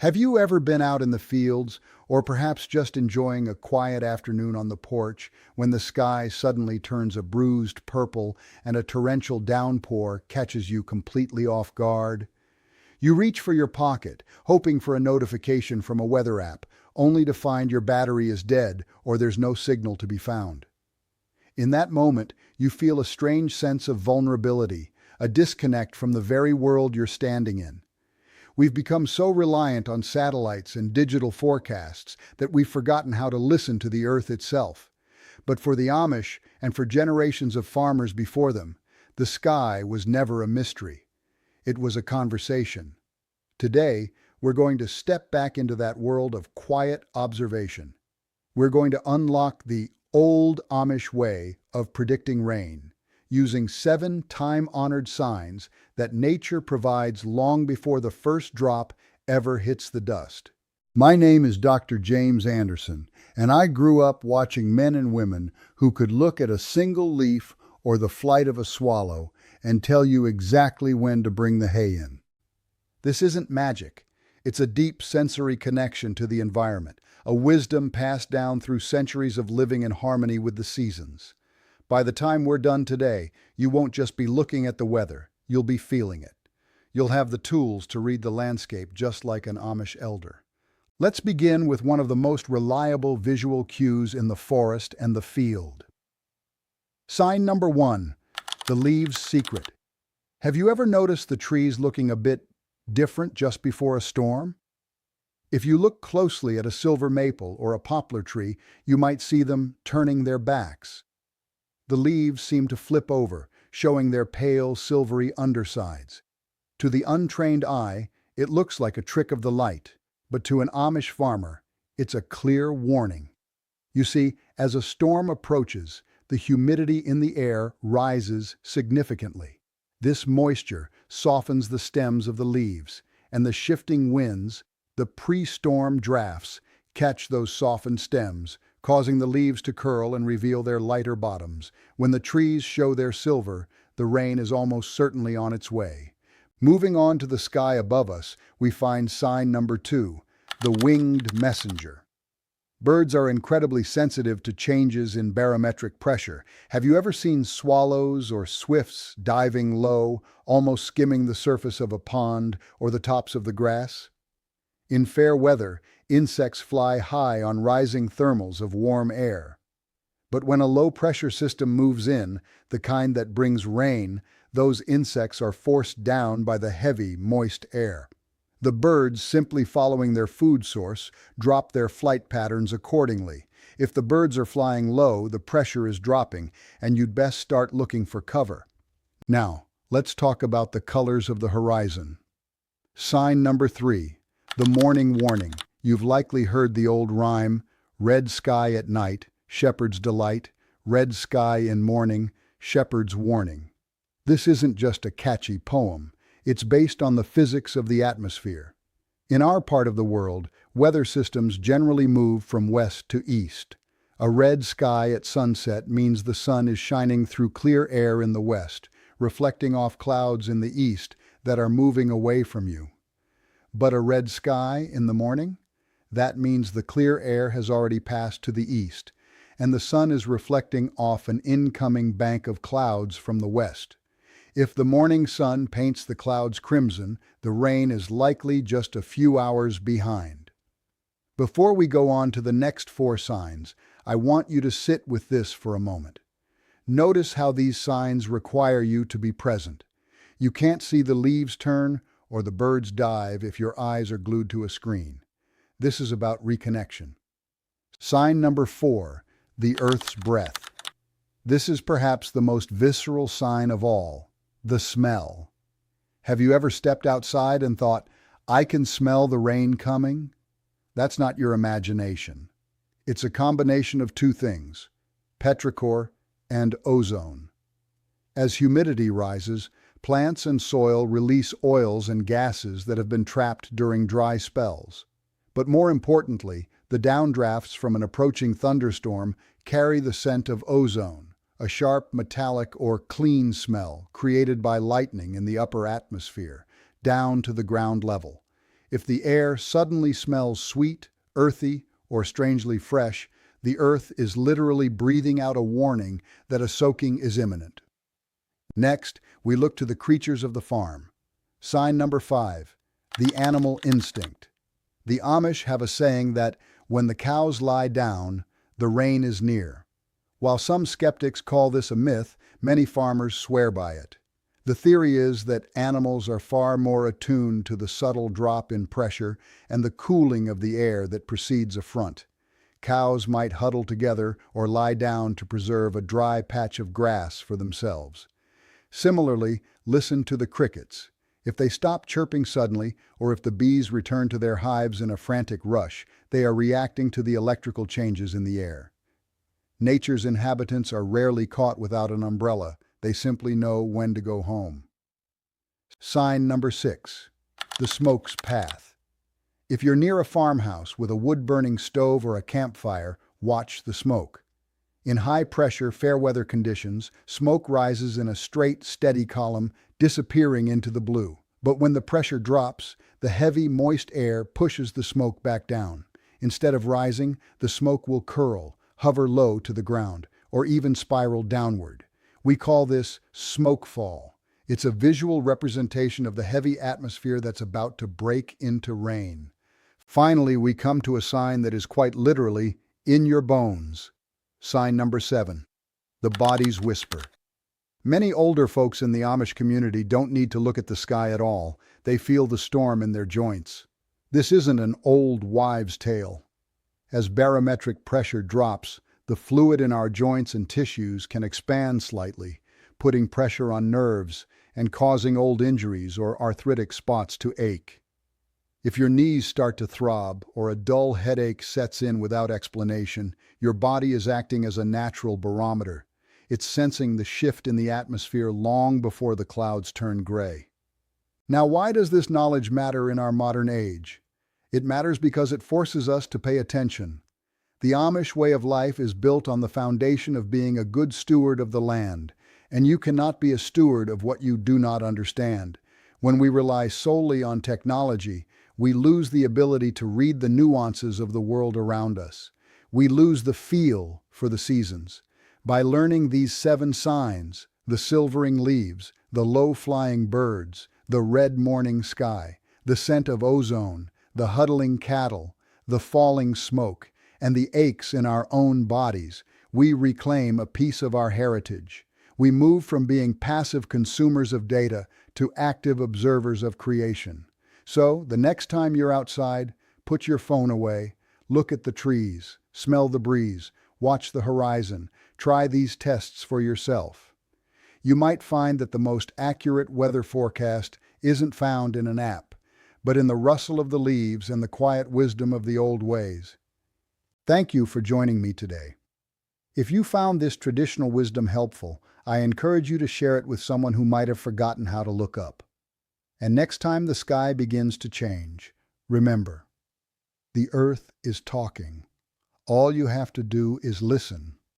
Have you ever been out in the fields, or perhaps just enjoying a quiet afternoon on the porch, when the sky suddenly turns a bruised purple and a torrential downpour catches you completely off guard? You reach for your pocket, hoping for a notification from a weather app, only to find your battery is dead or there's no signal to be found. In that moment, you feel a strange sense of vulnerability, a disconnect from the very world you're standing in. We've become so reliant on satellites and digital forecasts that we've forgotten how to listen to the earth itself. But for the Amish, and for generations of farmers before them, the sky was never a mystery. It was a conversation. Today, we're going to step back into that world of quiet observation. We're going to unlock the old Amish way of predicting rain, using 7 time-honored signs that nature provides long before the first drop ever hits the dust. My name is Dr. James Anderson, and I grew up watching men and women who could look at a single leaf or the flight of a swallow and tell you exactly when to bring the hay in. This isn't magic. It's a deep sensory connection to the environment, a wisdom passed down through centuries of living in harmony with the seasons. By the time we're done today, you won't just be looking at the weather, you'll be feeling it. You'll have the tools to read the landscape just like an Amish elder. Let's begin with one of the most reliable visual cues in the forest and the field. Sign number 1, the leaves' secret. Have you ever noticed the trees looking a bit different just before a storm? If you look closely at a silver maple or a poplar tree, you might see them turning their backs. The leaves seem to flip over, showing their pale, silvery undersides. To the untrained eye, it looks like a trick of the light, but to an Amish farmer, it's a clear warning. You see, as a storm approaches, the humidity in the air rises significantly. This moisture softens the stems of the leaves, and the shifting winds, the pre-storm drafts, catch those softened stems, causing the leaves to curl and reveal their lighter bottoms. When the trees show their silver, the rain is almost certainly on its way. Moving on to the sky above us, we find sign number 2, the winged messenger. Birds are incredibly sensitive to changes in barometric pressure. Have you ever seen swallows or swifts diving low, almost skimming the surface of a pond or the tops of the grass? In fair weather, insects fly high on rising thermals of warm air. But when a low-pressure system moves in, the kind that brings rain, those insects are forced down by the heavy, moist air. The birds, simply following their food source, drop their flight patterns accordingly. If the birds are flying low, the pressure is dropping, and you'd best start looking for cover. Now, let's talk about the colors of the horizon. Sign number 3, the morning warning. You've likely heard the old rhyme, red sky at night, shepherd's delight, red sky in morning, shepherd's warning. This isn't just a catchy poem. It's based on the physics of the atmosphere. In our part of the world, weather systems generally move from west to east. A red sky at sunset means the sun is shining through clear air in the west, reflecting off clouds in the east that are moving away from you. But a red sky in the morning? That means the clear air has already passed to the east, and the sun is reflecting off an incoming bank of clouds from the west. If the morning sun paints the clouds crimson, the rain is likely just a few hours behind. Before we go on to the next 4 signs, I want you to sit with this for a moment. Notice how these signs require you to be present. You can't see the leaves turn or the birds dive if your eyes are glued to a screen. This is about reconnection. Sign number 4, the Earth's breath. This is perhaps the most visceral sign of all. The smell. Have you ever stepped outside and thought, I can smell the rain coming? That's not your imagination. It's a combination of 2 things, petrichor and ozone. As humidity rises, plants and soil release oils and gases that have been trapped during dry spells. But more importantly, the downdrafts from an approaching thunderstorm carry the scent of ozone, a sharp metallic or clean smell created by lightning in the upper atmosphere, down to the ground level. If the air suddenly smells sweet, earthy, or strangely fresh, the earth is literally breathing out a warning that a soaking is imminent. Next, we look to the creatures of the farm. Sign number 5, the animal instinct. The Amish have a saying that when the cows lie down, the rain is near. While some skeptics call this a myth, many farmers swear by it. The theory is that animals are far more attuned to the subtle drop in pressure and the cooling of the air that precedes a front. Cows might huddle together or lie down to preserve a dry patch of grass for themselves. Similarly, listen to the crickets. If they stop chirping suddenly, or if the bees return to their hives in a frantic rush, they are reacting to the electrical changes in the air. Nature's inhabitants are rarely caught without an umbrella. They simply know when to go home. Sign number 6, the smoke's path. If you're near a farmhouse with a wood-burning stove or a campfire, watch the smoke. In high-pressure, fair-weather conditions, smoke rises in a straight, steady column, disappearing into the blue. But when the pressure drops, the heavy, moist air pushes the smoke back down. Instead of rising, the smoke will curl, hover low to the ground, or even spiral downward. We call this smoke fall. It's a visual representation of the heavy atmosphere that's about to break into rain. Finally, we come to a sign that is quite literally in your bones. Sign number 7, the body's whisper. Many older folks in the Amish community don't need to look at the sky at all. They feel the storm in their joints. This isn't an old wives' tale. As barometric pressure drops, the fluid in our joints and tissues can expand slightly, putting pressure on nerves and causing old injuries or arthritic spots to ache. If your knees start to throb or a dull headache sets in without explanation, your body is acting as a natural barometer. It's sensing the shift in the atmosphere long before the clouds turn gray. Now, why does this knowledge matter in our modern age? It matters because it forces us to pay attention. The Amish way of life is built on the foundation of being a good steward of the land, and you cannot be a steward of what you do not understand. When we rely solely on technology, we lose the ability to read the nuances of the world around us. We lose the feel for the seasons. By learning these 7 signs, the silvering leaves, the low-flying birds, the red morning sky, the scent of ozone, the huddling cattle, the falling smoke, and the aches in our own bodies, we reclaim a piece of our heritage. We move from being passive consumers of data to active observers of creation. So, the next time you're outside, put your phone away, look at the trees, smell the breeze, watch the horizon, try these tests for yourself. You might find that the most accurate weather forecast isn't found in an app, but in the rustle of the leaves and the quiet wisdom of the old ways. Thank you for joining me today. If you found this traditional wisdom helpful, I encourage you to share it with someone who might have forgotten how to look up. And next time the sky begins to change, remember, the earth is talking. All you have to do is listen.